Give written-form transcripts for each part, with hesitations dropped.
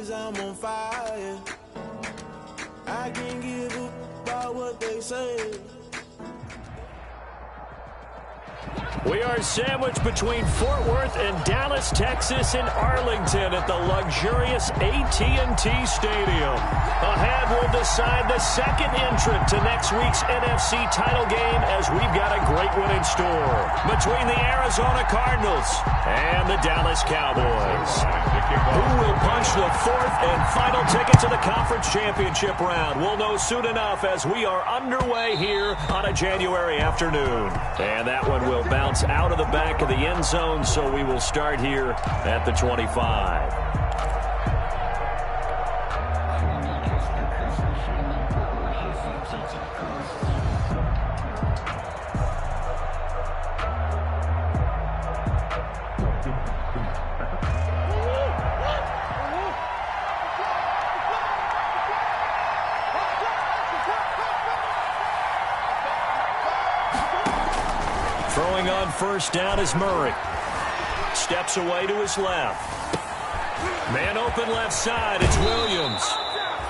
cause I'm on fire. I can't give up about what they say. We are sandwiched between Fort Worth and Dallas, Texas, and Arlington at the luxurious AT&T Stadium. A hand will decide the second entrant to next week's NFC title game as we've got a great one in store between the Arizona Cardinals and the Dallas Cowboys. Who will punch the fourth and final ticket to the conference championship round? We'll know soon enough as we are underway here on a January afternoon. And that one will bounce out of the back of the end zone, so we will start here at the 25. Throwing on first down is Murray. Steps away to his left. Man open left side, it's Williams.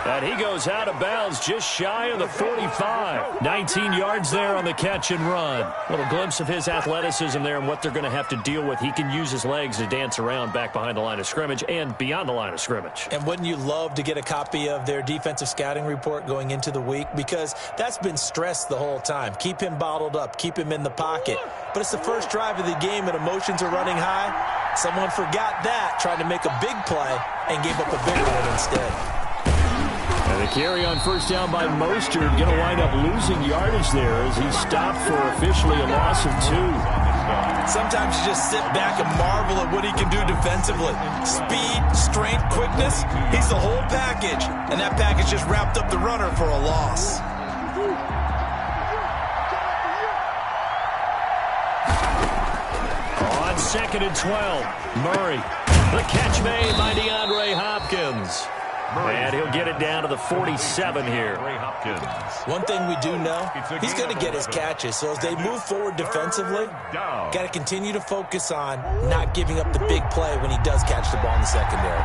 And he goes out of bounds just shy of the 45. 19 yards there on the catch and run. A little glimpse of his athleticism there and what they're going to have to deal with. He can use his legs to dance around back behind the line of scrimmage and beyond the line of scrimmage. And wouldn't you love to get a copy of their defensive scouting report going into the week? Because that's been stressed the whole time. Keep him bottled up. Keep him in the pocket. But it's the first drive of the game and emotions are running high. Someone forgot that, tried to make a big play, and gave up a bigger one instead. And the carry on first down by Mostert, going to wind up losing yardage there as he stopped for officially a loss of 2. Sometimes you just sit back and marvel at what he can do defensively. Speed, strength, quickness, he's the whole package. And that package just wrapped up the runner for a loss. On 2nd and 12, Murray. The catch made by DeAndre Hopkins. And he'll get it down to the 47 here. One thing we do know, he's going to get his catches. So as they move forward defensively, got to continue to focus on not giving up the big play when he does catch the ball in the secondary.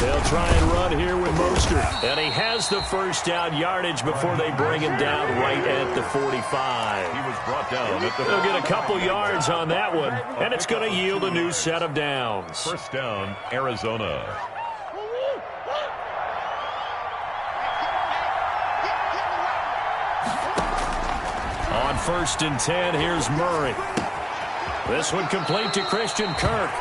They'll try and run here with Mostert. And he has the first down yardage before they bring him down right at the 45. He was brought down at the They'll get a couple yards on that one, and it's going to yield a new set of downs. First down, Arizona. On 1st and 10, here's Murray. This one complete to Christian Kirk.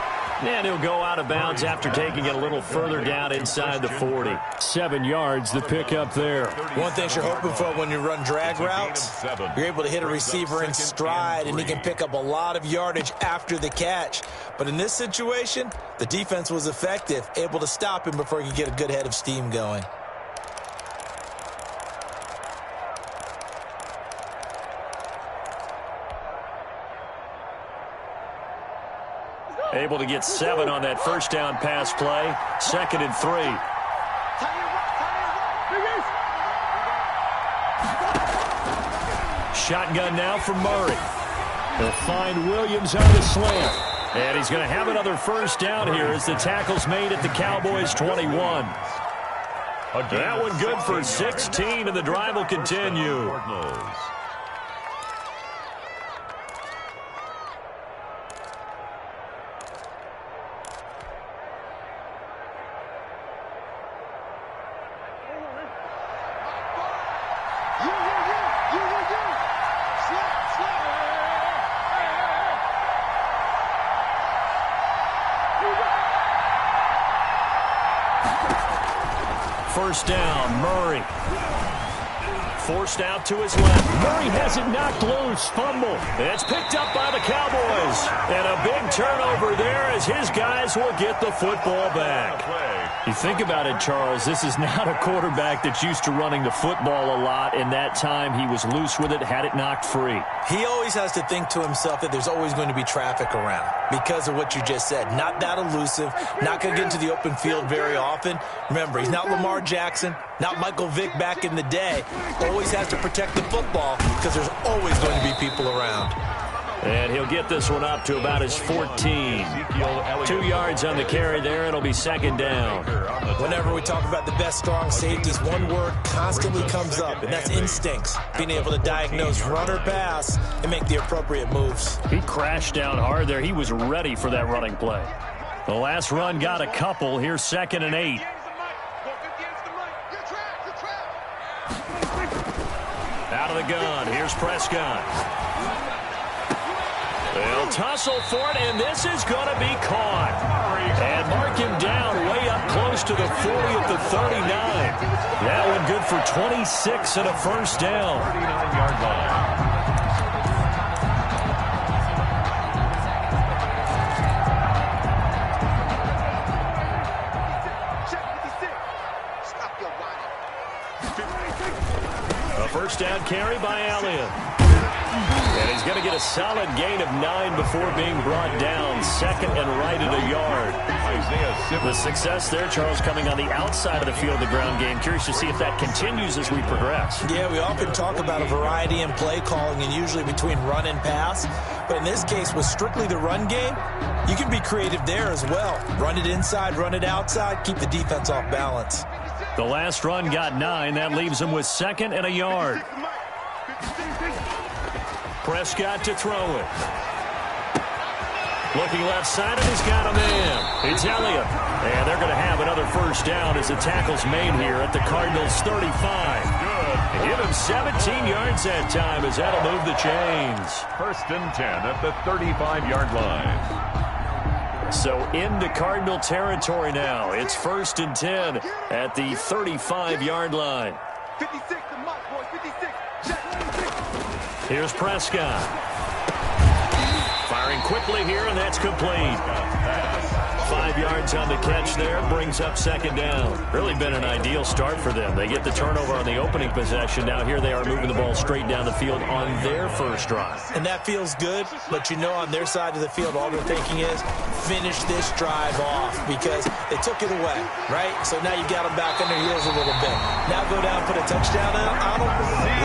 And he'll go out of bounds after taking it a little further down inside the 40. 7 yards, the pickup there. One thing you're hoping for when you run drag routes, you're able to hit a receiver in stride, and he can pick up a lot of yardage after the catch. But in this situation, the defense was effective, able to stop him before he could get a good head of steam going. Able to get 7 on that first down pass play. 2nd and 3. Shotgun now from Murray. They'll find Williams on the slant. And he's going to have another first down here as the tackle's made at the Cowboys' 21. That one good for 16, and the drive will continue. First down, Murray. Forced out to his left. Murray has it knocked loose. Fumble. It's picked up by the Cowboys. And a big turnover there as his guys will get the football back. You think about it, Charles, this is not a quarterback that's used to running the football a lot, and that time he was loose with it, had it knocked free. He always has to think to himself that there's always going to be traffic around because of what you just said. Not that elusive, not going to get into the open field very often. Remember, he's not Lamar Jackson, not Michael Vick back in the day. Always has to protect the football because there's always going to be people around. And he'll get this one up to about his 14. 2 yards on the carry there. It'll be second down. Whenever we talk about the best strong safeties, one word constantly comes up, and that's instincts. Being able to diagnose run or pass and make the appropriate moves. He crashed down hard there. He was ready for that running play. The last run got a couple. Here's 2nd and 8. Out of the gun. Here's Prescott. They'll tussle for it, and this is going to be caught. And mark him down way up close to the 40 at the 39. That one good for 26 and a first down. 39-yard line. A first down carry by Elliott. And he's going to get a solid gain of 9 before being brought down. 2nd and right at a yard. The success there, Charles, coming on the outside of the field, the ground game. Curious to see if that continues as we progress. Yeah, we often talk about a variety in play calling and usually between run and pass. But in this case, with strictly the run game, you can be creative there as well. Run it inside, run it outside, keep the defense off balance. The last run got 9. That leaves him with 2nd and a yard. Prescott to throw it. Looking left side, and he's got a man. It's Elliott. And they're going to have another first down as the tackle's made here at the Cardinals' 35. Good. Give him 17 yards that time as that'll move the chains. 1st and 10 at the 35-yard line. So into Cardinal territory now. It's 1st and 10 at the 35-yard line. 56, the mark, boys, 56. Here's Prescott. Firing quickly here, and that's complete. 5 yards on the catch there. Brings up 2nd down. Really been an ideal start for them. They get the turnover on the opening possession. Now here they are moving the ball straight down the field on their first drive. And that feels good, but you know on their side of the field, all they're thinking is finish this drive off because they took it away, right? So now you got them back on their heels a little bit. Now go down, put a touchdown on them.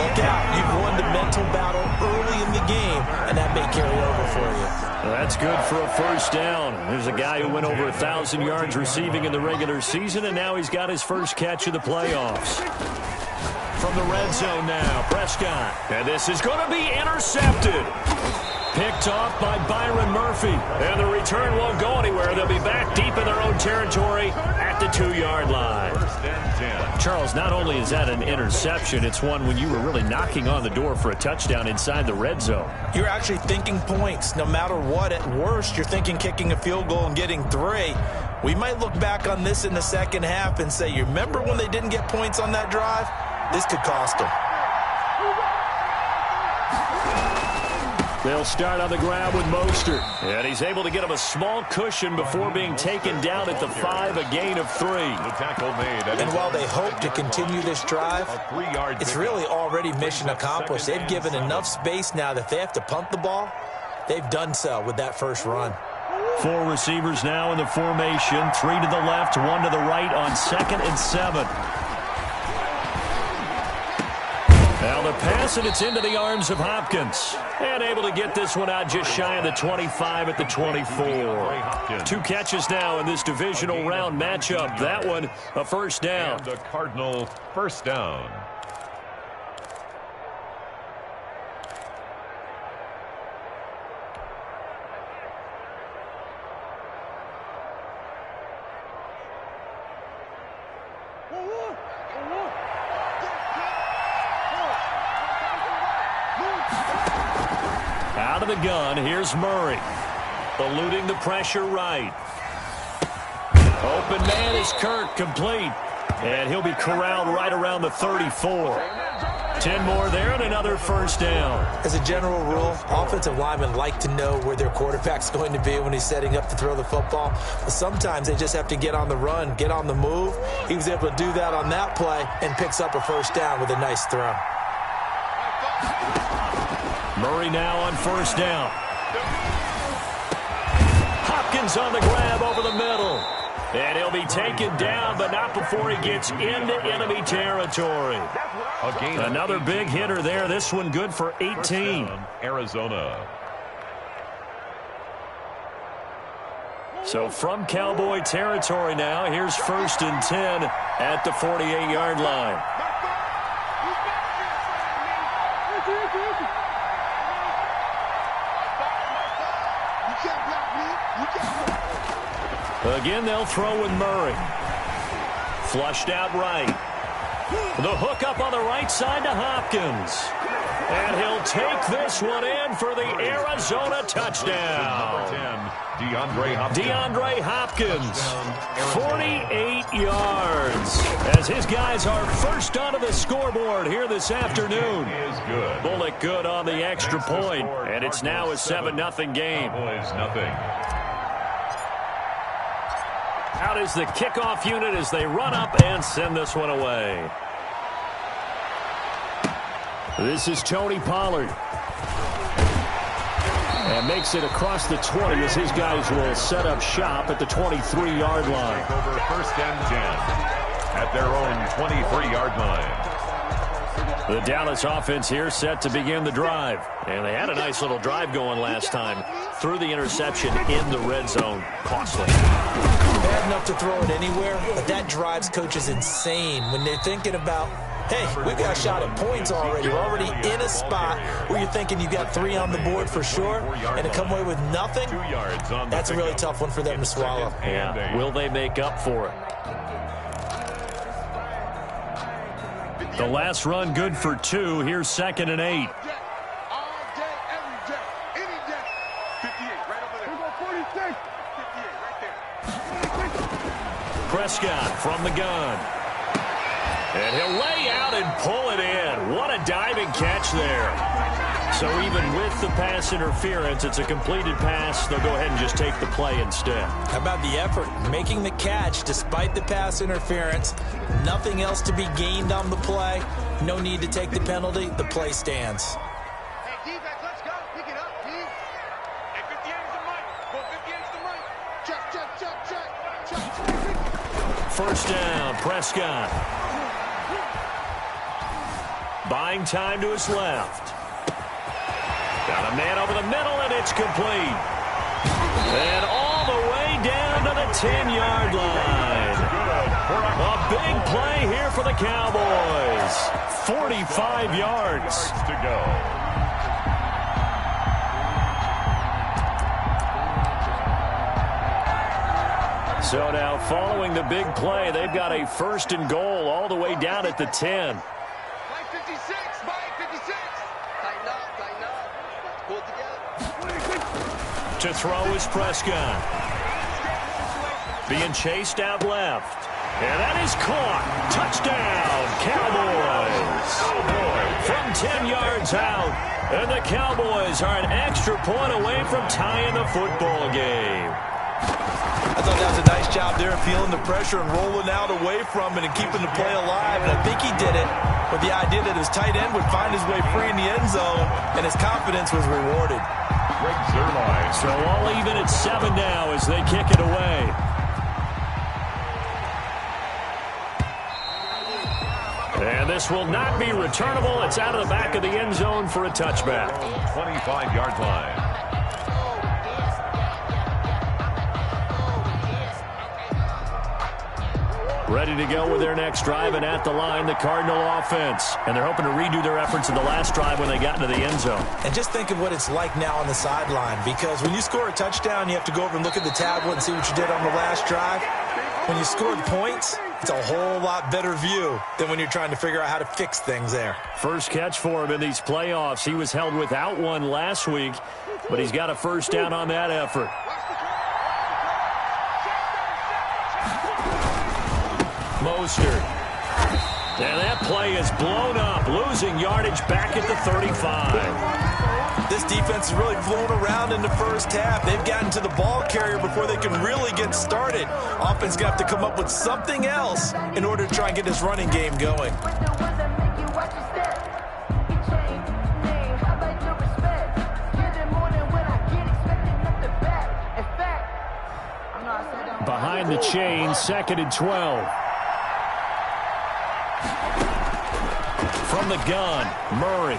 Look out. You've won the mental battle early in the game, and that may carry over for you. Well, that's good for a first down. There's a guy who went over 1,000 yards receiving in the regular season, and now he's got his first catch of the playoffs. From the red zone now, Prescott. And this is going to be intercepted. Picked off by Byron Murphy. And the return won't go anywhere. They'll be back deep in their own territory at the 2-yard line. 1st and 10. Charles, not only is that an interception, it's one when you were really knocking on the door for a touchdown inside the red zone. You're actually thinking points. No matter what, at worst, you're thinking kicking a field goal and getting 3. We might look back on this in the second half and say, you remember when they didn't get points on that drive? This could cost them. They'll start on the grab with Mostert. And he's able to get him a small cushion before being taken down at the 5, a gain of 3. The tackle made. And while they hope to continue this drive, it's really already mission accomplished. They've given enough space now that if they have to punt the ball, they've done so with that first run. 4 receivers now in the formation. 3 to the left, 1 to the right on 2nd and 7. Now the pass, and it's into the arms of Hopkins. And able to get this one out just shy of the 25 at the 24. 2 catches now in this divisional round matchup. That one, a first down. And the Cardinals' first down. Out of the gun, here's Murray. Eluding the pressure right. Open man is Kirk, complete. And he'll be corralled right around the 34. 10 more there and another first down. As a general rule, offensive linemen like to know where their quarterback's going to be when he's setting up to throw the football. But sometimes they just have to get on the run, get on the move. He was able to do that on that play and picks up a first down with a nice throw. Murray now on first down. Hopkins on the grab over the middle. And he'll be taken down, but not before he gets into enemy territory. Another big hitter there. This one good for 18. Arizona. So from Cowboy territory now, here's 1st and 10 at the 48-yard line. Again, they'll throw with Murray. Flushed out right. The hook up on the right side to Hopkins. And he'll take this one in for the Arizona touchdown. DeAndre Hopkins, 48 yards. As his guys are first onto the scoreboard here this afternoon. Bullock good on the extra point, and it's now a 7-0 game. Out is the kickoff unit as they run up and send this one away. This is Tony Pollard. And makes it across the 20 as his guys will set up shop at the 23-yard line. Over 1st and 10 at their own 23-yard line. The Dallas offense here set to begin the drive. And they had a nice little drive going last time. Threw the interception in the red zone. Costly. Bad enough to throw it anywhere, but that drives coaches insane when they're thinking about, hey, we've got a shot at points already. We're already in a spot where you're thinking you've got 3 on the board for sure, and to come away with nothing, that's a really tough one for them to swallow. Yeah. Will they make up for it? The last run good for 2. Here's 2nd and 8. Prescott from the gun. And he'll lay out and pull it in. What a diving catch there. So even with the pass interference, it's a completed pass. They'll go ahead and just take the play instead. How about the effort? Making the catch despite the pass interference. Nothing else to be gained on the play. No need to take the penalty. The play stands. Hey, defense, let's go. Pick it up, team. Hey, 58 is the mic. Go 58 is the mic. Check. 1st down, Prescott. Buying time to his left. Got a man over the middle, and it's complete. And all the way down to the 10-yard line. A big play here for the Cowboys. 45 yards to go. So now following the big play, they've got a 1st and goal all the way down at the 10. Mike 56, Mike 56. Tighten up. Pull it together. To throw is Prescott. Being chased out left. And that is caught. Touchdown, Cowboys. From 10 yards out. And the Cowboys are an extra point away from tying the football game. I thought that was a nice job there of feeling the pressure and rolling out away from it and keeping the play alive. And I think he did it with the idea that his tight end would find his way free in the end zone, and his confidence was rewarded. So all even at 7 now as they kick it away. And this will not be returnable. It's out of the back of the end zone for a touchback. 25-yard line. Ready to go with their next drive, and at the line, the Cardinal offense. And they're hoping to redo their efforts in the last drive when they got into the end zone. And just think of what it's like now on the sideline, because when you score a touchdown, you have to go over and look at the tablet and see what you did on the last drive. When you scored points, it's a whole lot better view than when you're trying to figure out how to fix things there. First catch for him in these playoffs. He was held without one last week, but he's got a 1st down on that effort. Mostert. And that play is blown up, losing yardage back at the 35. This defense is really flown around in the first half. They've gotten to the ball carrier before they can really get started. Offense got to come up with something else in order to try and get this running game going. Behind the chain, 2nd and 12. From the gun, Murray.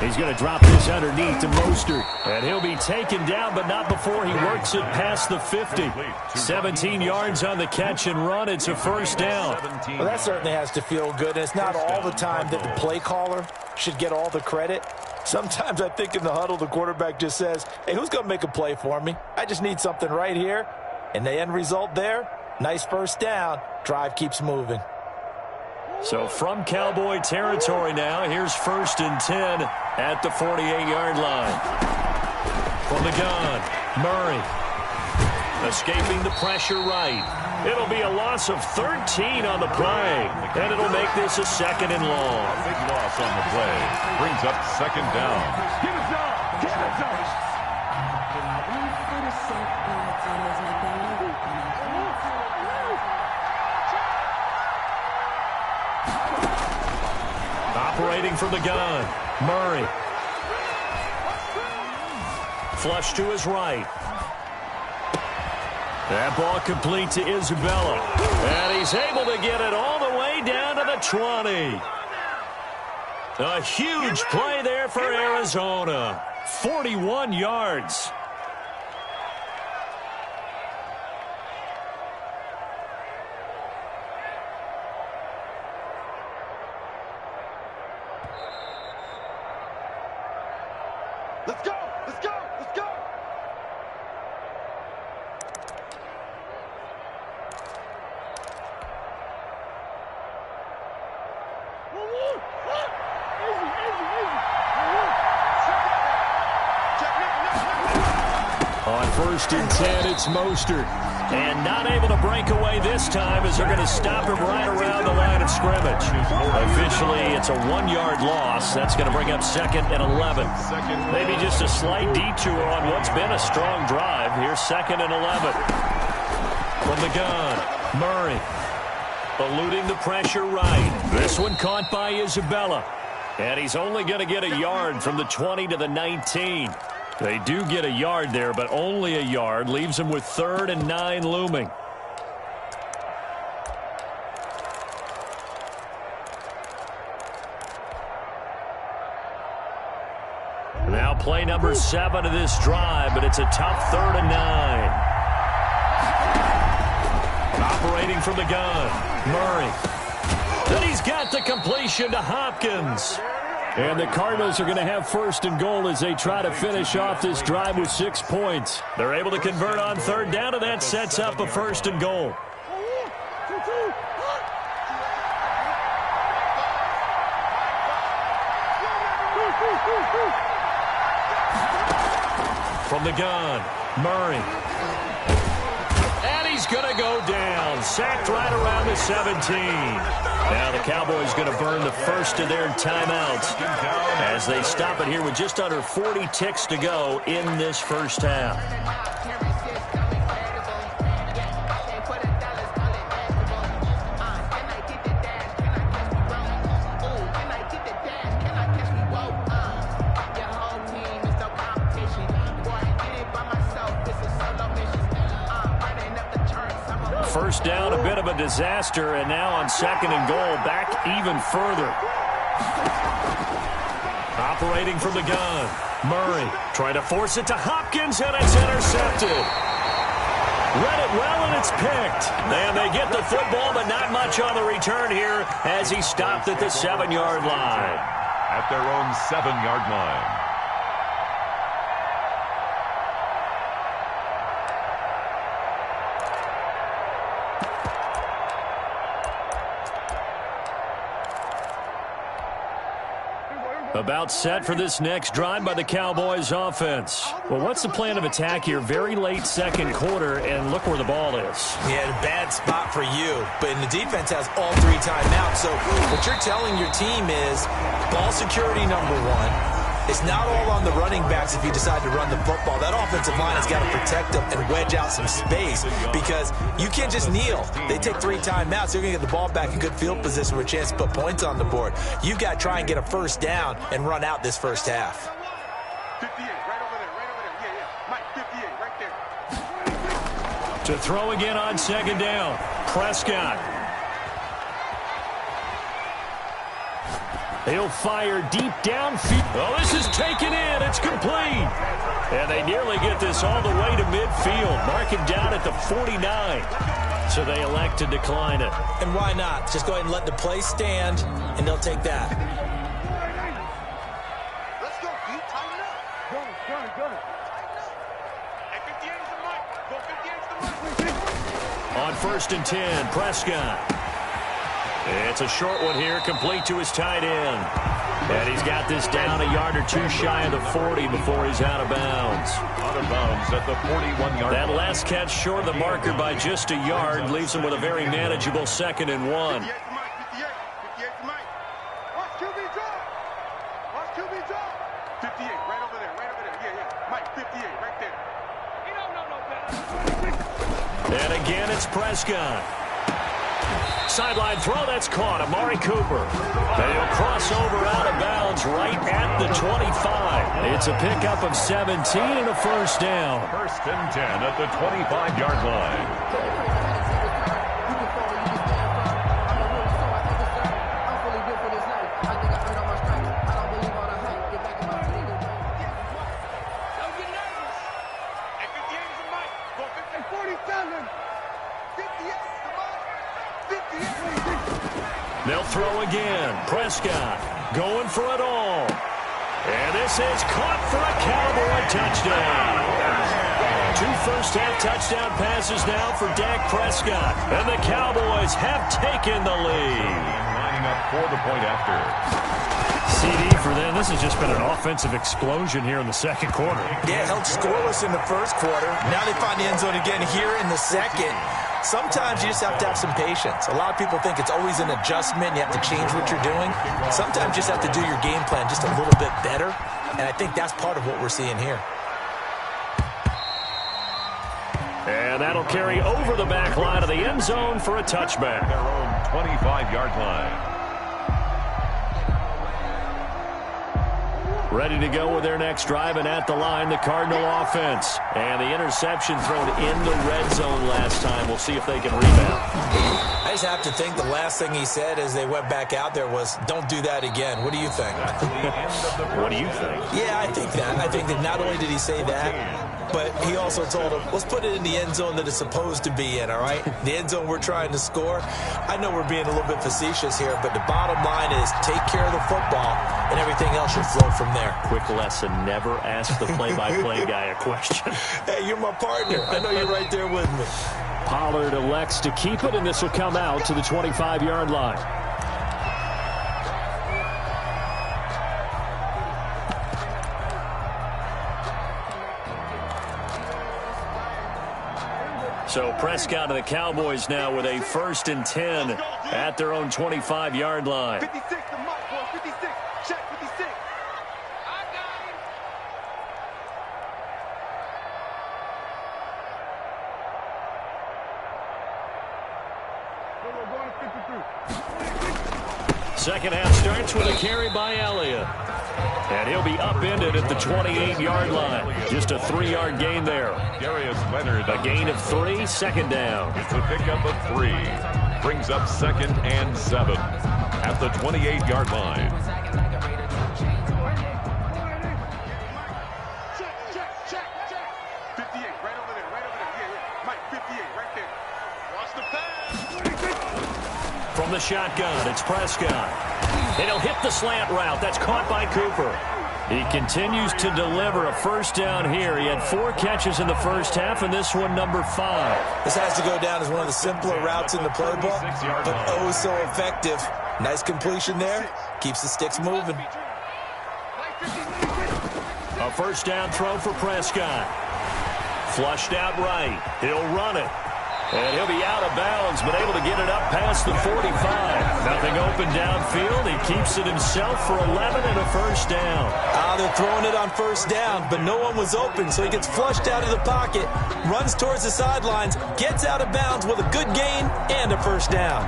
He's going to drop this underneath to Mostert. And he'll be taken down, but not before he works it past the 50. 17 yards on the catch and run. It's a first down. Well, that certainly has to feel good. And it's not all the time that the play caller should get all the credit. Sometimes I think in the huddle, the quarterback just says, hey, who's going to make a play for me? I just need something right here. And the end result there, nice first down. Drive keeps moving. So from Cowboy territory now, here's 1st and 10 at the 48-yard line. From the gun, Murray. Escaping the pressure right. It'll be a loss of 13 on the play, and it'll make this a 2nd and long. A big loss on the play. Brings up 2nd down. Get us up! Get us up! Operating from the gun, Murray. Flush to his right. That ball complete to Isabella. And he's able to get it all the way down to the 20. A huge play there for Arizona. 41 yards. Let's go! Let's go! Let's go! On 1st and 10, it's Mostert. And not able to break away this time as they're going to stop him right around the line of scrimmage. Officially, it's a 1-yard loss. That's going to bring up 2nd and 11. Maybe just a slight detour on what's been a strong drive. Here's 2nd and 11. From the gun, Murray. Eluding the pressure right. This one caught by Isabella. And he's only going to get a yard from the 20 to the 19. They do get a yard there, but only a yard. Leaves them with 3rd and 9 looming. Now play number 7 of this drive, but it's a tough 3rd and 9. Operating from the gun, Murray. Then he's got the completion to Hopkins. And the Cardinals are going to have 1st and goal as they try to finish off this drive with 6 points. They're able to convert on 3rd down, and that sets up a 1st and goal. From the gun, Murray. And he's going to go down. Sacked right around the 17. Now the Cowboys going to burn the first of their timeouts as they stop it here with just under 40 ticks to go in this first half. First down, a bit of a disaster, and now on 2nd and goal, back even further. Operating from the gun, Murray trying to force it to Hopkins, and it's intercepted. Read it well, and it's picked. And they get the football, but not much on the return here as he stopped at the 7-yard line. At their own 7-yard line. About set for this next drive by the Cowboys offense. Well, what's the plan of attack here? Very late 2nd quarter, and look where the ball is. Yeah, a bad spot for you. But the defense has all 3 timeouts. So what you're telling your team is ball security number 1. It's not all on the running backs if you decide to run the football. That offensive line has got to protect them and wedge out some space because you can't just kneel. They take 3 timeouts. They're going to get the ball back in good field position with a chance to put points on the board. You've got to try and get a first down and run out this first half. 58, right over there, right over there. Yeah. Mike, 58, right there. To throw again on 2nd down, Prescott. He'll fire deep downfield. Oh, this is taken in. It's complete. And they nearly get this all the way to midfield. Mark him down at the 49. So they elect to decline it. And why not? Just go ahead and let the play stand, and they'll take that. Let's go, Pete. Tighten up. Go. Tighten up. At 58 is the mic. Go 58 is the mic. On 1st and 10, Prescott. It's a short one here, complete to his tight end. And he's got this down a yard or two shy of the 40 before he's out of bounds. Out of bounds at the 41-yard That line. last catch short of the marker by just a yard leaves him with a very manageable 2nd and 1. 58 to Mike. 58 to Mike. Watch QB drop. Watch QB drop. 58, right over there. Yeah. Mike, 58, right there. He don't know no better. And again, it's Prescott. Sideline throw, that's caught. Amari Cooper. They'll cross over out of bounds right at the 25. It's a pickup of 17 and a first down. 1st and 10 at the 25-yard line. Don't get nervous. At 58 is the mic. Go 47. 58 is the mic. 58. They'll throw again. Prescott going for it all. And this is caught for a Cowboy touchdown. 2 first-half touchdown passes now for Dak Prescott. And the Cowboys have taken the lead. Lining up for the point after. CD for them. This has just been an offensive explosion here in the second quarter. Yeah, held scoreless in the first quarter. Now they find the end zone again here in the second. Sometimes you just have to have some patience. A lot of people think it's always an adjustment. You have to change what you're doing. Sometimes you just have to do your game plan just a little bit better. And I think that's part of what we're seeing here. And that'll carry over the back line of the end zone for a touchback. Their own 25-yard line. Ready to go with their next drive, and at the line, the Cardinal offense. And the interception thrown in the red zone last time. We'll see if they can rebound. I just have to think the last thing he said as they went back out there was, don't do that again. What do you think? What do you think? Yeah, I think that. I think that not only did he say that, but he also told him, let's put it in the end zone that it's supposed to be in, all right? The end zone we're trying to score. I know we're being a little bit facetious here, but the bottom line is take care of the football, and everything else should flow from there. Quick lesson, never ask the play-by-play guy a question. Hey, you're my partner. I know you're right there with me. Pollard elects to keep it, and this will come out to the 25-yard line. So Prescott and the Cowboys now with a 1st and 10 at their own 25-yard line. 56 to Mike, boy. 56. Check 56. I got him. We're going to 53. Second half starts with a carry by Elliott. And he'll be upended at the 28-yard line. Just a 3-yard gain there. Darius Leonard. A gain of 3, 2nd down. It's a pickup of 3. Brings up 2nd and 7 at the 28-yard line. Check. 58, right over there. Yeah. Mike, 58, right there. Watch the pass. From the shotgun, it's Prescott. And he'll hit the slant route. That's caught by Cooper. He continues to deliver a first down here. He had 4 catches in the first half, and this one number 5. This has to go down as one of the simpler routes in the playbook, but oh so effective. Nice completion there. Keeps the sticks moving. A first down throw for Prescott. Flushed out right. He'll run it. And he'll be out of bounds, but able to get it up past the 45. Nothing open downfield. He keeps it himself for 11 and a first down. They're throwing it on first down, but no one was open, so he gets flushed out of the pocket, runs towards the sidelines, gets out of bounds with a good gain and a first down.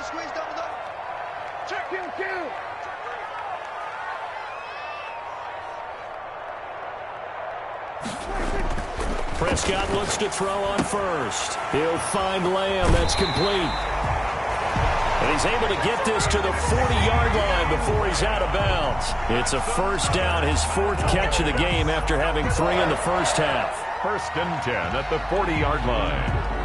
Squeeze, double up. Check, kill. Prescott looks to throw on first. He'll find Lamb. That's complete. And he's able to get this to the 40-yard line before he's out of bounds. It's a first down, his fourth catch of the game after having 3 in the first half. First and 10 at the 40-yard line.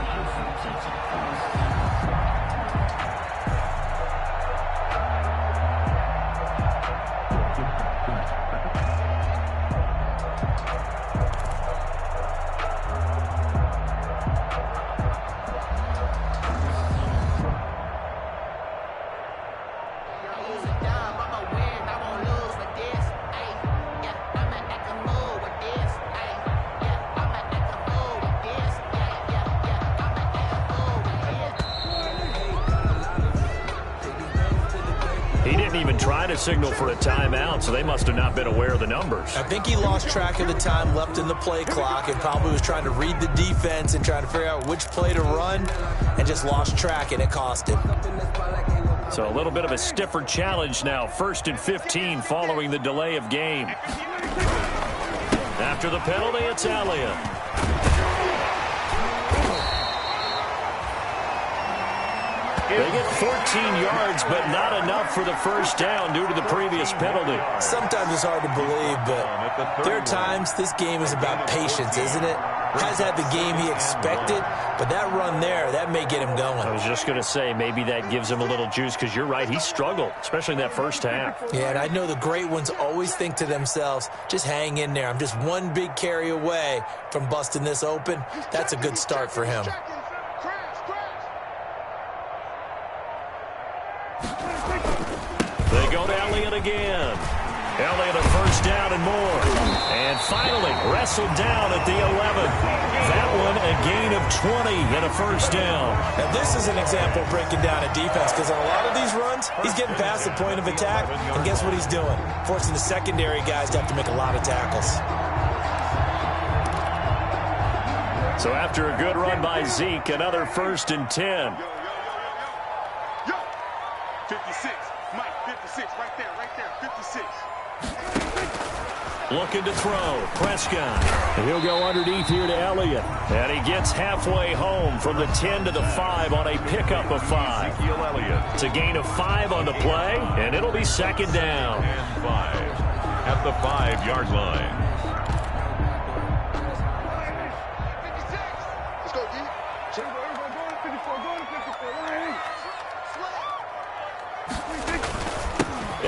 Signal for a timeout, so they must have not been aware of the numbers. I think he lost track of the time left in the play clock and probably was trying to read the defense and trying to figure out which play to run and just lost track, and it cost him. So a little bit of a stiffer challenge now. 1st and 15 following the delay of game. After the penalty, it's Elliott. They get 14 yards, but not enough for the first down due to the previous penalty. Sometimes it's hard to believe, but there are times this game is about patience, isn't it? Has had the game he expected, but that run there, that may get him going. I was just going to say, maybe that gives him a little juice, because you're right, he struggled, especially in that first half. Yeah, and I know the great ones always think to themselves, just hang in there. I'm just one big carry away from busting this open. That's a good start for him. They go to Elliott again. Elliott a first down and more. And finally wrestled down at the 11. That one a gain of 20 and a first down. Now this is an example of breaking down a defense, because on a lot of these runs, he's getting past the point of attack, and guess what he's doing? Forcing the secondary guys to have to make a lot of tackles. So after a good run by Zeke, another 1st and 10. 56. Mike, 56. Right there, 56. Looking to throw. Prescott. And he'll go underneath here to Elliott. And he gets halfway home from the 10 to the 5 on a pickup of 5. It's a gain of 5 on the play, and it'll be 2nd down. And 5 at the 5-yard line. Let's go, D.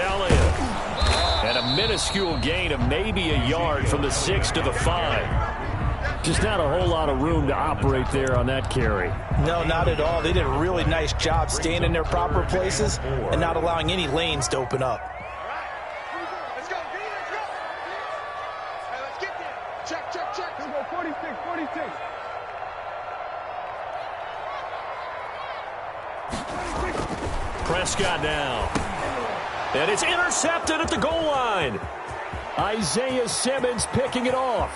Elliott. And a minuscule gain of maybe a yard from the 6 to the 5. Just not a whole lot of room to operate there on that carry. No, not at all. They did a really nice job staying in their proper places and not allowing any lanes to open up. Let's go, D. Let's go. Hey, let's get there. Check. Let's go, 46. Prescott now. And it's intercepted at the goal line. Isaiah Simmons picking it off.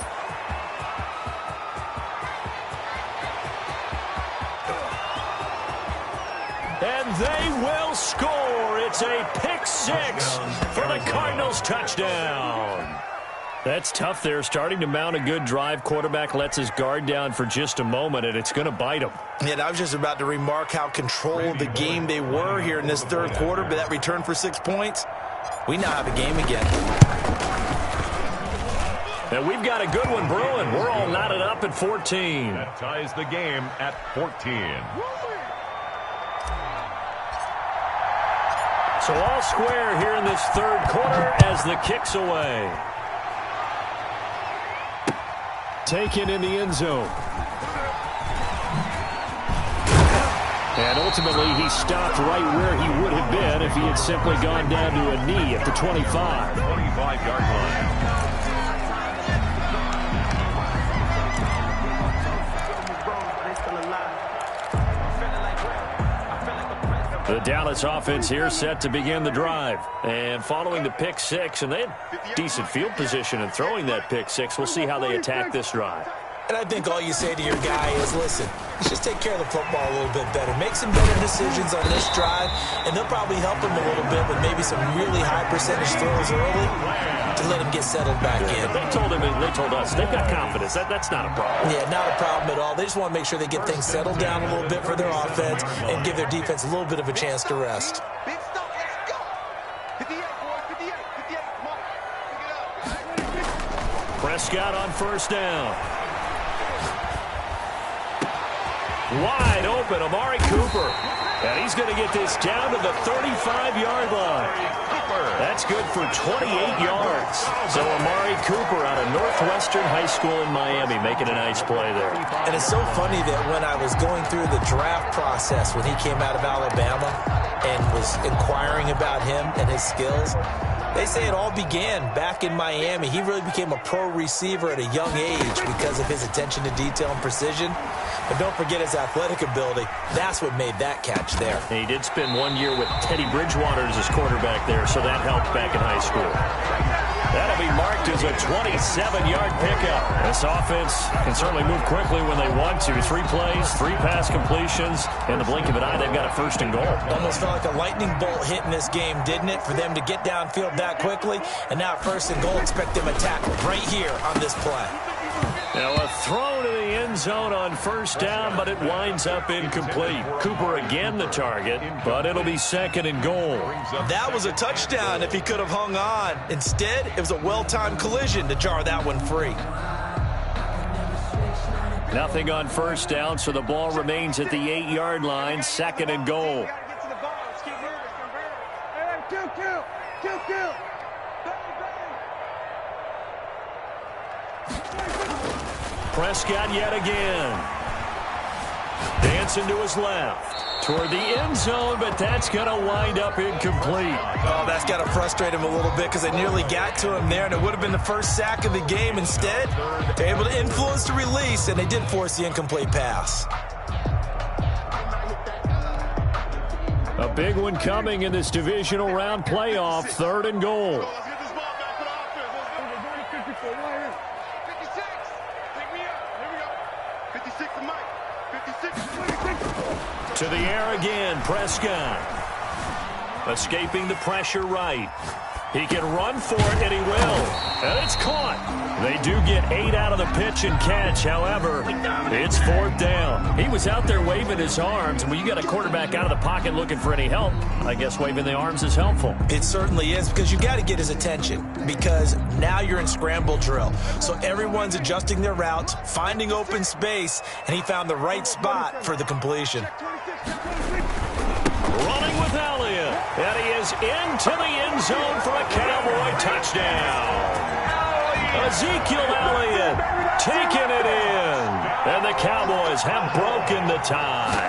And they will score. It's a pick 6 for the Cardinals touchdown. That's tough there, starting to mount a good drive. Quarterback lets his guard down for just a moment, and it's going to bite him. Yeah, I was just about to remark how controlled the game they were here in this third quarter, but that return for 6 points, we now have a game again. And we've got a good one brewing. We're all knotted up at 14. That ties the game at 14. So all square here in this third quarter as the kick's away. Taken in the end zone. And ultimately, he stopped right where he would have been if he had simply gone down to a knee at the 25. 25-yard line. The Dallas offense here set to begin the drive. And following the pick 6, and they had decent field position in throwing that pick 6. We'll see how they attack this drive. And I think all you say to your guy is, listen, let's just take care of the football a little bit better. Make some better decisions on this drive, and they'll probably help him a little bit with maybe some really high percentage throws early to let him get settled back in. They told him they told us they've got confidence. That's not a problem. Yeah, not a problem at all. They just want to make sure they get things settled down a little bit for their offense and give their defense a little bit of a chance to rest. Big stuff. Let's go. 58, boys. 58. 58. Come on. Pick it up. Prescott on first down. Wide open, Amari Cooper. And he's going to get this down to the 35-yard line. That's good for 28 yards. So Amari Cooper out of Northwestern High School in Miami making a nice play there. And it's so funny that when I was going through the draft process when he came out of Alabama and was inquiring about him and his skills, they say it all began back in Miami. He really became a pro receiver at a young age because of his attention to detail and precision. But don't forget his athletic ability. That's what made that catch there. And he did spend 1 year with Teddy Bridgewater as his quarterback there, so that helped back in high school. That'll be marked as a 27-yard pickup. This offense can certainly move quickly when they want to. 3 plays, 3 pass completions. In the blink of an eye, they've got a first and goal. Almost felt like a lightning bolt hit in this game, didn't it? For them to get downfield that quickly. And now first and goal, expect them to tackle right here on this play. Now a throw to the end zone on first down, but it winds up incomplete. Cooper again the target, but it'll be second and goal. That was a touchdown if he could have hung on. Instead, it was a well-timed collision to jar that one free. Nothing on first down, so the ball remains at the 8-yard line, second and goal. Prescott yet again. Dancing to his left. Toward the end zone, but that's going to wind up incomplete. Oh, that's got to frustrate him a little bit because they nearly got to him there, and it would have been the first sack of the game. Instead, they're able to influence the release, and they did force the incomplete pass. A big one coming in this divisional round playoff, third and goal. To the air again, Prescott. Escaping the pressure right. He can run for it, and he will. And it's caught. They do get 8 out of the pitch and catch. However, it's fourth down. He was out there waving his arms, and when you got a quarterback out of the pocket looking for any help, I guess waving the arms is helpful. It certainly is, because you got to get his attention, because now you're in scramble drill. So everyone's adjusting their routes, finding open space, and he found the right spot for the completion. Running with Elliott, and he is into the end zone for a Cowboy touchdown. Ezekiel Elliott taking it in, and the Cowboys have broken the tie.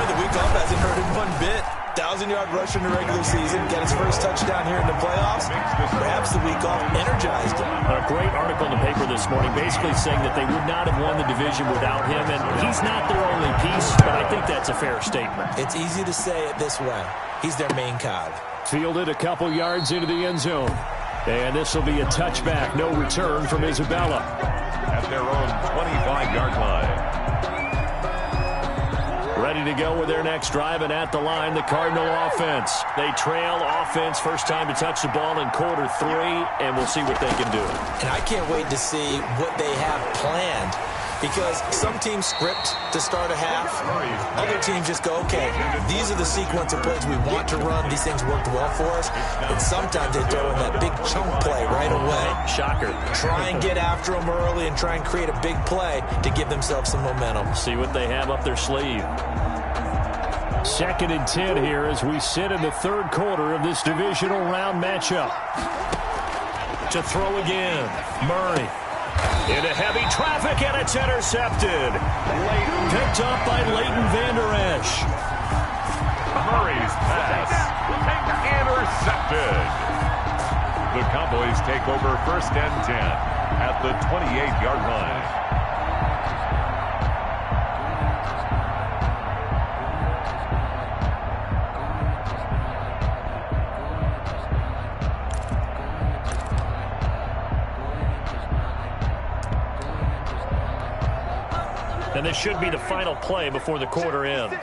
The week off hasn't hurt him one bit. 1,000-yard rusher in the regular season, got his first touchdown here in the playoffs. Perhaps the week off energized him. A great article in the paper this morning basically saying that they would not have won the division without him, and he's not their only piece, but I think that's a fair statement. It's easy to say it this way. He's their main cog. Fielded a couple yards into the end zone. And this will be a touchback, no return from Isabella. At their own 25-yard line. Ready to go with their next drive, and at the line, the Cardinal offense. They trail offense, first time to touch the ball in quarter 3, and we'll see what they can do. And I can't wait to see what they have planned, because some teams script to start a half. Other teams just go, okay, these are the sequence of plays we want to run. These things worked well for us. And sometimes they throw in that big chunk play right away. Shocker. Try and get after them early and try and create a big play to give themselves some momentum. See what they have up their sleeve. 2nd and 10 here as we sit in the third quarter of this divisional round matchup. To throw again, Murray. Into heavy traffic, and it's intercepted. Picked up by Leighton Vander Esch. Murray's pass intercepted. The Cowboys take over 1st and 10 at the 28-yard line. And this should be the final play before the quarter ends.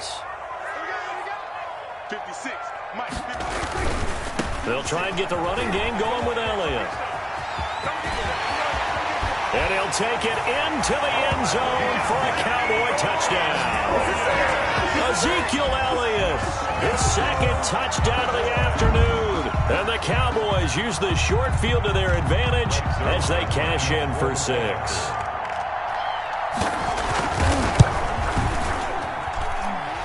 56. Mike, 56. They'll try and get the running game going with Elliott. And he'll take it into the end zone for a Cowboy touchdown. Ezekiel Elliott, his second touchdown of the afternoon. And the Cowboys use the short field to their advantage as they cash in for 6.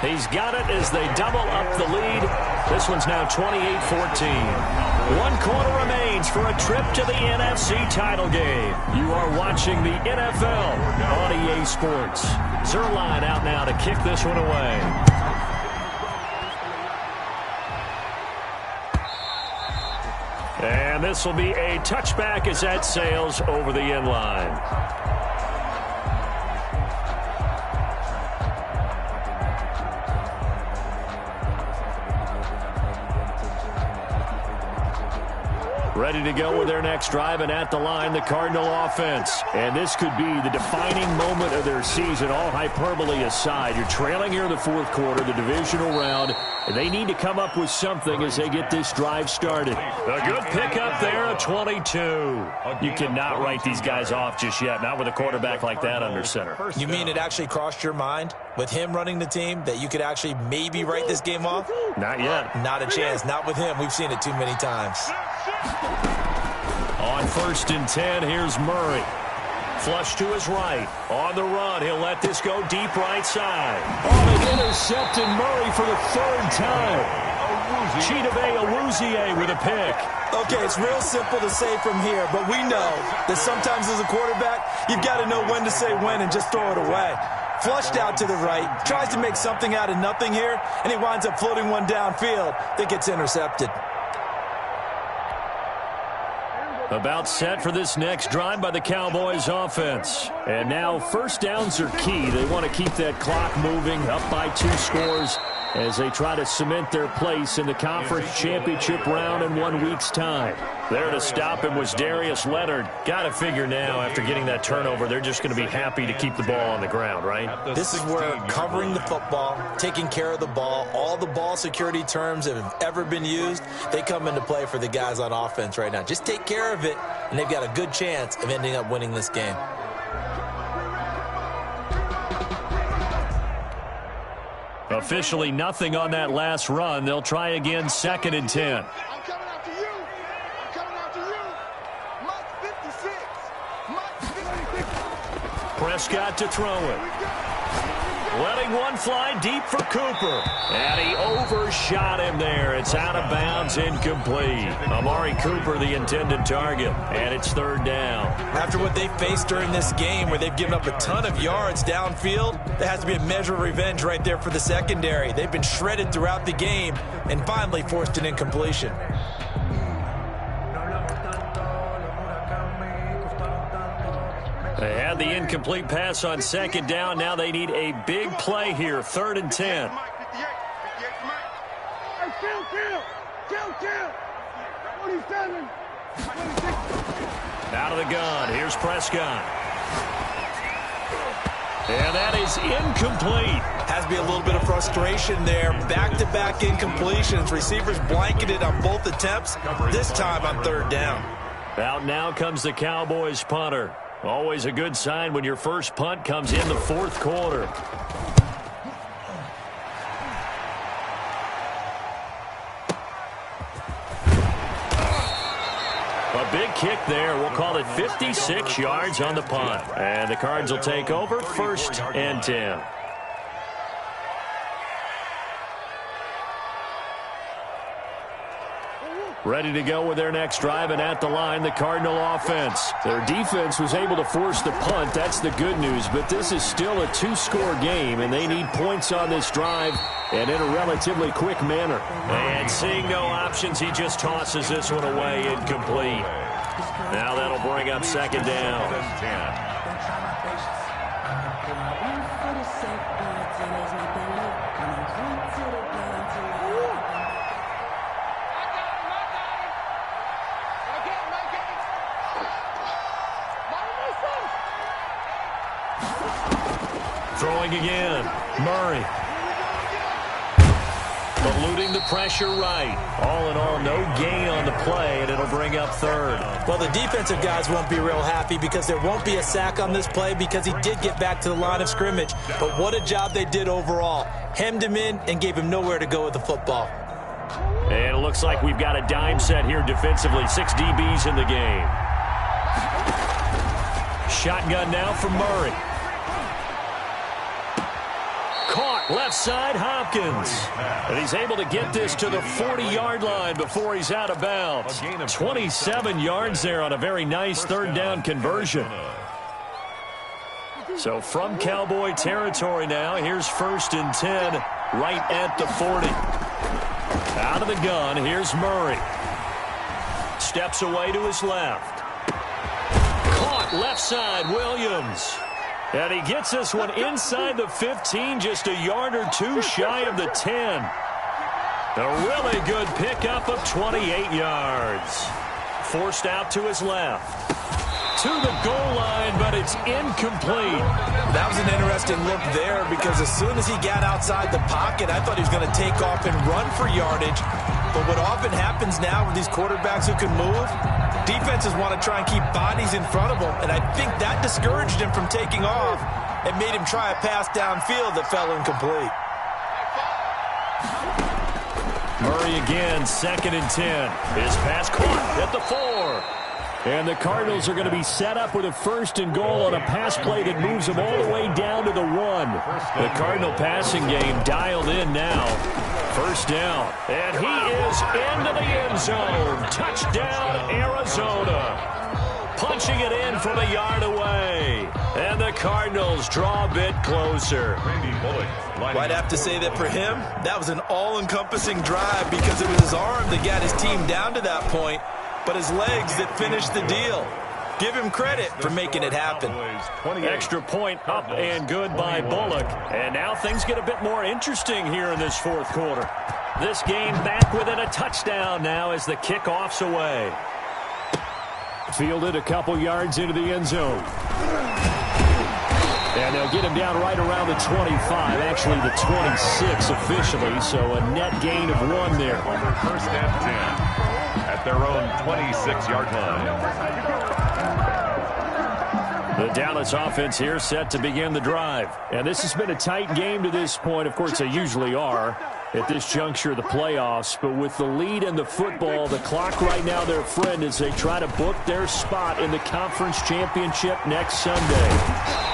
He's got it as they double up the lead. This one's now 28-14. 1 quarter remains for a trip to the NFC title game. You are watching the NFL on EA Sports. Zerline out now to kick this one away. And this will be a touchback as that sails over the end line. Ready to go with their next drive, and at the line, the Cardinal offense. And this could be the defining moment of their season, all hyperbole aside. You're trailing here in the fourth quarter, the divisional round, and they need to come up with something as they get this drive started. A good pickup there, a 22. You cannot write these guys off just yet, not with a quarterback like that under center. You mean it actually crossed your mind with him running the team that you could actually maybe write this game off? Not yet. Not a chance. Not with him. We've seen it too many times. On 1st and 10, here's Murray. Flush to his right. On the run, he'll let this go deep right side. Oh, they intercepted Murray for the 3rd time. Chidobe Awuzie with a pick. Okay, it's real simple to say from here, but we know that sometimes as a quarterback, you've got to know when to say when and just throw it away. Flushed out to the right, tries to make something out of nothing here, and he winds up floating one downfield that gets intercepted. About set for this next drive by the Cowboys offense. And now first downs are key. They want to keep that clock moving, up by 2 scores as they try to cement their place in the conference championship round in 1 week's time. There to stop him was Darius Leonard. Got to figure now after getting that turnover, they're just going to be happy to keep the ball on the ground, right? This is where covering the football, taking care of the ball, all the ball security terms that have ever been used, they come into play for the guys on offense right now. Just take care of it, and they've got a good chance of ending up winning this game. Officially nothing on that last run. They'll try again 2nd and 10. I'm coming after you. I'm coming after you. Mike 56. Mike 56. Prescott to throw it. Letting one fly deep for Cooper. And he overshot him there. It's out of bounds, incomplete. Amari Cooper, the intended target. And it's 3rd down. After what they faced during this game where they've given up a ton of yards downfield, there has to be a measure of revenge right there for the secondary. They've been shredded throughout the game and finally forced an incompletion. They had the incomplete pass on 2nd down. Now they need a big play here. 3rd and 10. Mike 58. 58 Mike. Hey, kill. 27. 26. Out of the gun. Here's Prescott. And that is incomplete. Has to be a little bit of frustration there. Back-to-back incompletions. Receivers blanketed on both attempts, this time on 3rd down. Out now comes the Cowboys punter. Always a good sign when your first punt comes in the 4th quarter. A big kick there. We'll call it 56 yards on the punt. And the Cards will take over 1st and 10. Ready to go with their next drive, and at the line, the Cardinal offense. Their defense was able to force the punt. That's the good news, but this is still a 2-score game, and they need points on this drive and in a relatively quick manner. And seeing no options, he just tosses this one away, incomplete. Now that'll bring up 2nd down. Throwing again, Murray. eluding the pressure right. All in all, no gain on the play, and it'll bring up third. Well, the defensive guys won't be real happy because there won't be a sack on this play because he did get back to the line of scrimmage. But what a job they did overall. Hemmed him in and gave him nowhere to go with the football. And it looks like we've got a dime set here defensively. 6 DBs in the game. Shotgun now for Murray. Caught left side, Hopkins. And he's able to get this to the 40-yard line before he's out of bounds. 27 yards there on a very nice third down conversion. So from Cowboy territory now, here's 1st and 10 right at the 40. Out of the gun, here's Murray. Steps away to his left. Caught left side, Williams. And he gets this one inside the 15, just a yard or two shy of the 10. A really good pickup of 28 yards. Forced out to his left. To the goal line, but it's incomplete. That was an interesting look there because as soon as he got outside the pocket, I thought he was going to take off and run for yardage. But what often happens now with these quarterbacks who can move, defenses want to try and keep bodies in front of them, and I think that discouraged him from taking off and made him try a pass downfield that fell incomplete. Murray again, 2nd and 10. His pass caught at the 4. And the Cardinals are going to be set up with a 1st and goal on a pass play that moves them all the way down to the 1. The Cardinal passing game dialed in now. 1st down. And he is into the end zone. Touchdown, Arizona. Punching it in from a yard away. And the Cardinals draw a bit closer. I'd have to say that for him, that was an all-encompassing drive because it was his arm that got his team down to that point, but his legs that finished the deal. Give him credit for making it happen. Extra point up and good by Bullock. And now things get a bit more interesting here in this 4th quarter. This game back within a touchdown now as the kickoff's away. Fielded a couple yards into the end zone. And they'll get him down right around the 25, actually the 26 officially, so a net gain of 1 there. 1st and 10 at their own 26-yard line. The Dallas offense here set to begin the drive. And this has been a tight game to this point. Of course, they usually are at this juncture of the playoffs. But with the lead in the football, the clock right now their friend as they try to book their spot in the conference championship next Sunday.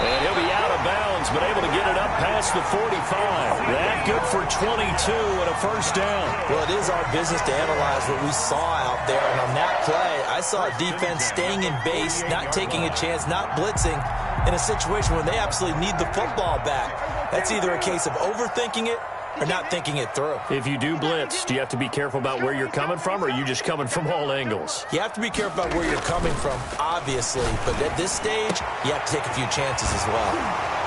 And he'll be out of bounds, but able to get it up past the 45. That good for 22 and a 1st down. Well, it is our business to analyze what we saw out there. And on that play, I saw a defense staying in base, not taking a chance, not blitzing in a situation where they absolutely need the football back. That's either a case of overthinking it or not thinking it through. If you do blitz, do you have to be careful about where you're coming from, or are you just coming from all angles? You have to be careful about where you're coming from, obviously, but at this stage, you have to take a few chances as well.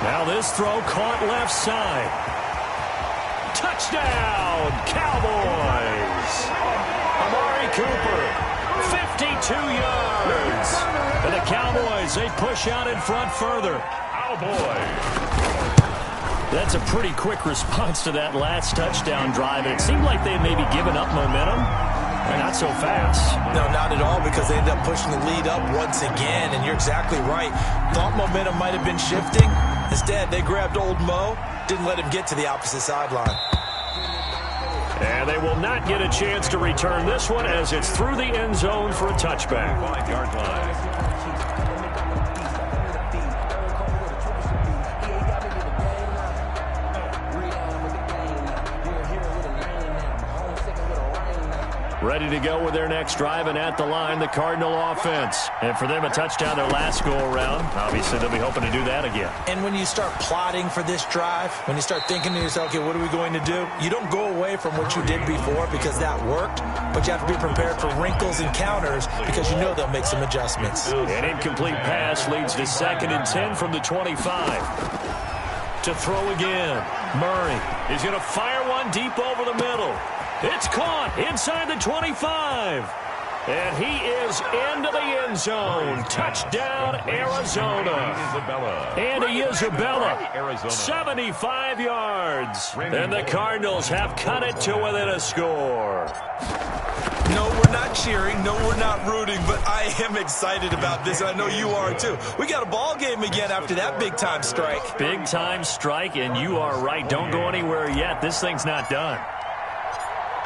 Now this throw caught left side. Touchdown, Cowboys! Amari Cooper, 52 yards. And the Cowboys, they push out in front further. Cowboys. That's a pretty quick response to that last touchdown drive. And it seemed like they had maybe given up momentum. And not so fast. No, not at all, because they ended up pushing the lead up once again. And you're exactly right. Thought momentum might have been shifting. Instead, they grabbed old Mo, didn't let him get to the opposite sideline. And they will not get a chance to return this one as it's through the end zone for a touchback. 5-yard line. Ready to go with their next drive, and at the line, the Cardinal offense. And for them, a touchdown their last go-around. Obviously, they'll be hoping to do that again. And when you start plotting for this drive, when you start thinking to yourself, okay, what are we going to do? You don't go away from what you did before because that worked, but you have to be prepared for wrinkles and counters because you know they'll make some adjustments. An incomplete pass leads to 2nd and 10 from the 25. To throw again, Murray is going to fire one deep over the middle. It's caught inside the 25. And he is into the end zone. Touchdown, Arizona. Andy Isabella, 75 yards. And the Cardinals have cut it to within a score. No, we're not cheering. No, we're not rooting. But I am excited about this, and I know you are too. We got a ball game again after that big-time strike. Big-time strike, and you are right. Don't go anywhere yet. This thing's not done.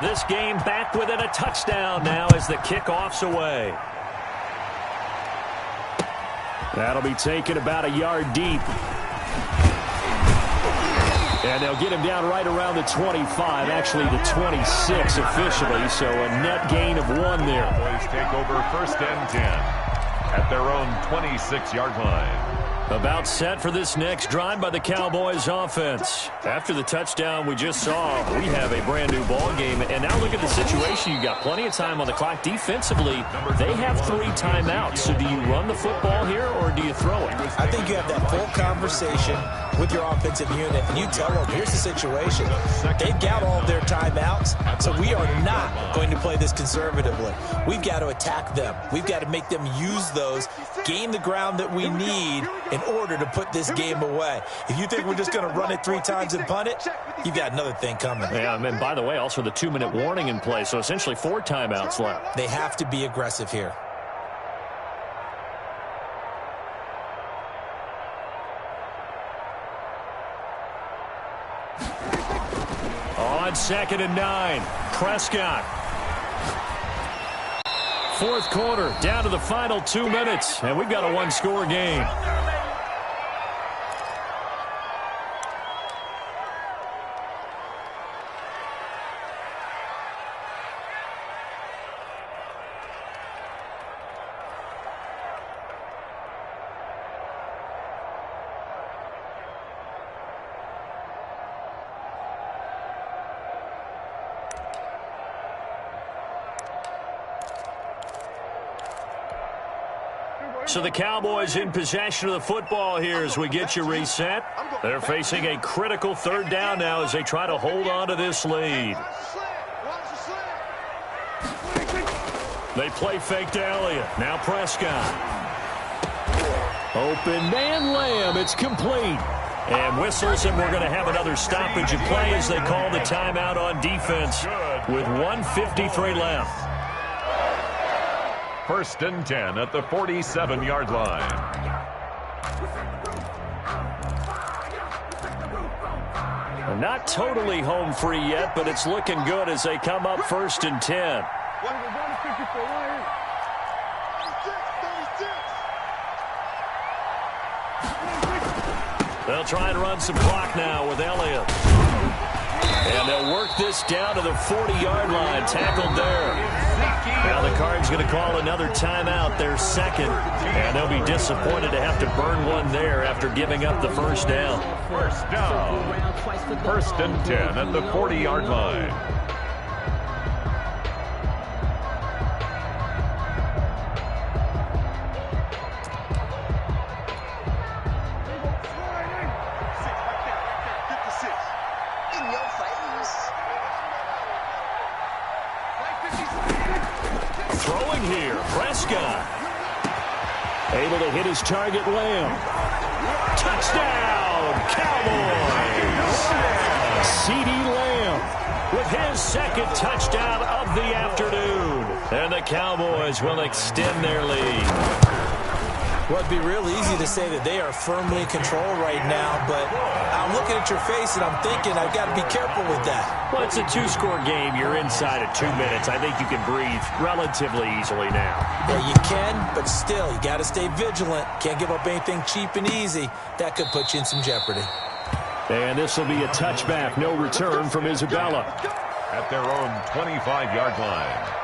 This game back within a touchdown now as the kickoff's away. That'll be taken about a yard deep. And they'll get him down right around the 25, actually the 26 officially, so a net gain of 1 there. Cowboys take over 1st and 10 at their own 26-yard line. About set for this next drive by the Cowboys offense. After the touchdown we just saw, we have a brand new ball game. And now look at the situation. You got plenty of time on the clock. Defensively, they have 3 timeouts. So do you run the football here or do you throw it? I think you have that full conversation with your offensive unit, and you tell them, here's the situation. They've got all of their timeouts, so we are not going to play this conservatively. We've got to attack them. We've got to make them use those, gain the ground that we need in order to put this game away. If you think we're just going to run it 3 times and punt it, you've got another thing coming. Yeah, and by the way, also the 2-minute warning in play, so essentially 4 timeouts left. They have to be aggressive here. On 2nd and 9, Prescott. 4th quarter, down to the final 2 minutes, and we've got a 1-score game. So the Cowboys in possession of the football here as we get you reset. They're facing a critical 3rd down now as they try to hold on to this lead. They play fake to Elliott. Now Prescott. Open man Lamb. It's complete. And whistles, and we're going to have another stoppage of play as they call the timeout on defense with 1:53 left. 1st and 10 at the 47-yard line. Not totally home free yet, but it's looking good as they come up 1st and 10. They'll try and run some clock now with Elliott. And they'll work this down to the 40-yard line. Tackled there. Now the Cards going to call another timeout, their 2nd. And they'll be disappointed to have to burn one there after giving up the 1st down. 1st down. 1st and 10 at the 40-yard line. Throwing here, Prescott. Able to hit his target, Lamb. Touchdown, Cowboys! CeeDee Lamb with his 2nd touchdown of the afternoon. And the Cowboys will extend their lead. Well, it'd be real easy to say that they are firmly in control right now, but I'm looking at your face and I'm thinking I've got to be careful with that. Well, it's a 2-score game. You're inside of 2 minutes. I think you can breathe relatively easily now. Yeah, you can, but still, you got to stay vigilant. Can't give up anything cheap and easy. That could put you in some jeopardy. And this will be a touchback. No return from Isabella. At their own 25-yard line.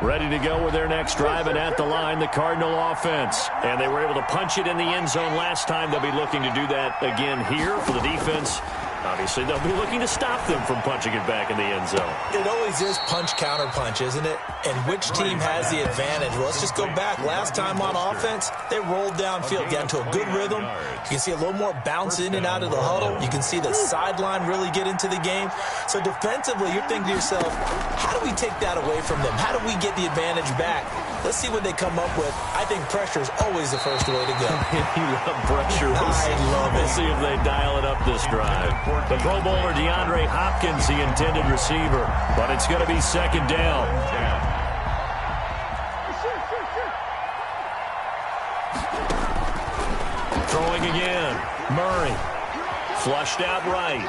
Ready to go with their next drive, and at the line, the Cardinal offense. And they were able to punch it in the end zone last time. They'll be looking to do that again here for the defense. Obviously, they'll be looking to stop them from punching it back in the end zone. It always is punch-counter-punch, isn't it? And which team has the advantage? Well, let's just go back. Last time on offense, they rolled downfield, got into a good rhythm. You can see a little more bounce in and out of the huddle. You can see the sideline really get into the game. So defensively, you're thinking to yourself, how do we take that away from them? How do we get the advantage back? Let's see what they come up with. I think pressure is always the first way to go. You love pressure. I love it. We'll see if they dial it up this drive. The Pro Bowler DeAndre Hopkins, the intended receiver, but it's going to be second down. Throwing again. Murray. Flushed out right.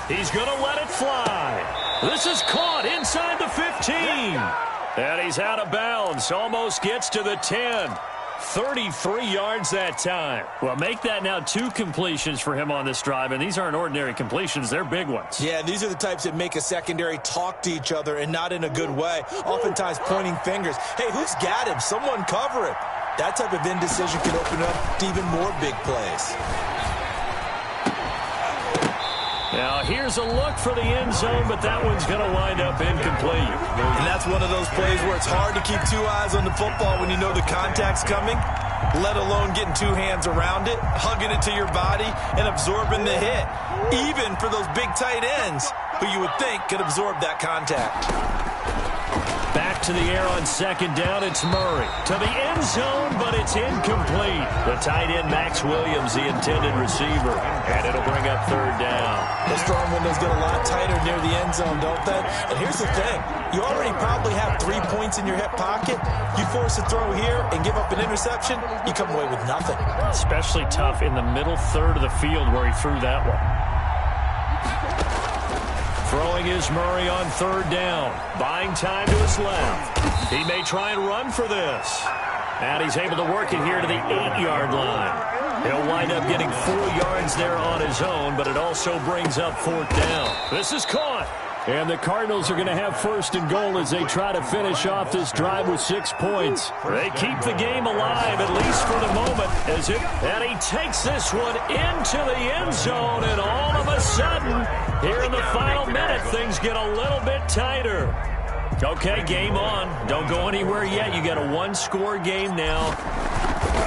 He's going to let it fly. This is caught inside the 15. And he's out of bounds. Almost gets to the 10. 33 yards that time. Well, make that now 2 completions for him on this drive, and these aren't ordinary completions. They're big ones. Yeah, these are the types that make a secondary talk to each other and not in a good way. Oftentimes pointing fingers. Hey, who's got him? Someone cover him. That type of indecision can open up to even more big plays. Now, here's a look for the end zone, but that one's going to wind up incomplete. And that's one of those plays where it's hard to keep 2 eyes on the football when you know the contact's coming, let alone getting 2 hands around it, hugging it to your body, and absorbing the hit. Even for those big tight ends who you would think could absorb that contact. Back to the air on second down. It's Murray. To the end zone, but it's incomplete. The tight end, Max Williams, the intended receiver. And it'll bring up third down. Those throwing windows get a lot tighter near the end zone, don't they? And here's the thing. You already probably have 3 points in your hip pocket. You force a throw here and give up an interception, you come away with nothing. Especially tough in the middle third of the field where he threw that one. Throwing is Murray on third down. Buying time to his left. He may try and run for this. And he's able to work it here to the 8-yard line. He'll wind up getting 4 yards there on his own, but it also brings up fourth down. This is caught. And the Cardinals are going to have first and goal as they try to finish off this drive with 6 points. They keep the game alive, at least for the moment, and he takes this one into the end zone, and all of a sudden, here in the final minute, things get a little bit tighter. Okay, game on. Don't go anywhere yet. You got a 1-score game now.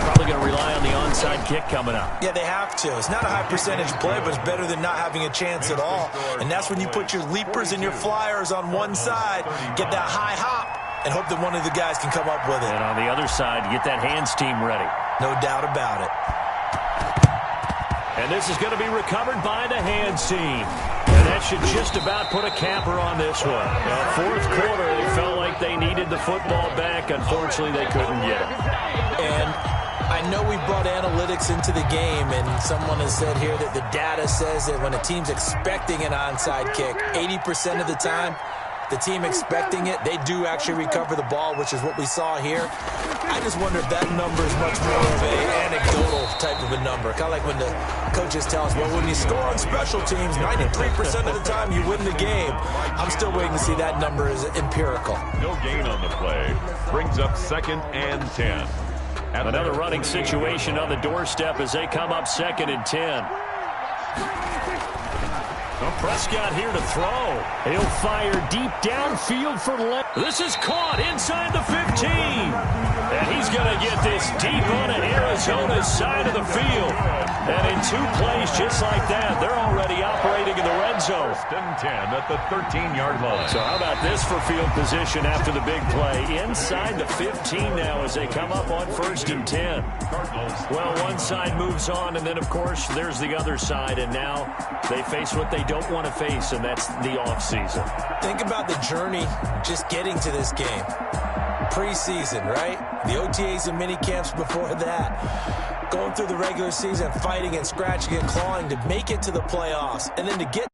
Probably going to rely on the onside kick coming up. Yeah, they have to. It's not a high percentage play, but it's better than not having a chance at all. And that's when you put your leapers and your flyers on one side, get that high hop, and hope that one of the guys can come up with it. And on the other side, get that hands team ready. No doubt about it. And this is going to be recovered by the hands team. And that should just about put a capper on this one. Fourth quarter, they felt like they needed the football back. Unfortunately, they couldn't get it. And I know we brought analytics into the game, and someone has said here that the data says that when a team's expecting an onside kick, 80% of the time, the team expecting it, they do actually recover the ball, which is what we saw here. I just wonder if that number is much more of an anecdotal type of a number. Kind of like when the coaches tell us, well, when you score on special teams, 93% of the time you win the game. I'm still waiting to see that number is empirical. No gain on the play. Brings up 2nd and 10. Another running situation on the doorstep as they come up 2nd and 10. Well, Prescott here to throw. He'll fire deep downfield for left. This is caught inside the 15. And he's going to get this deep onto Arizona's side of the field. And in 2 plays just like that, they're already operating in the red zone. 1st and 10 at the 13-yard line. So how about this for field position after the big play? Inside the 15 now as they come up on 1st and 10. Well, one side moves on, and then, of course, there's the other side. And now they face what they don't want to face, and that's the offseason. Think about the journey just getting to this game. Preseason, right? The OTAs and mini camps before that. Going through the regular season, fighting and scratching and clawing to make it to the playoffs. And then to get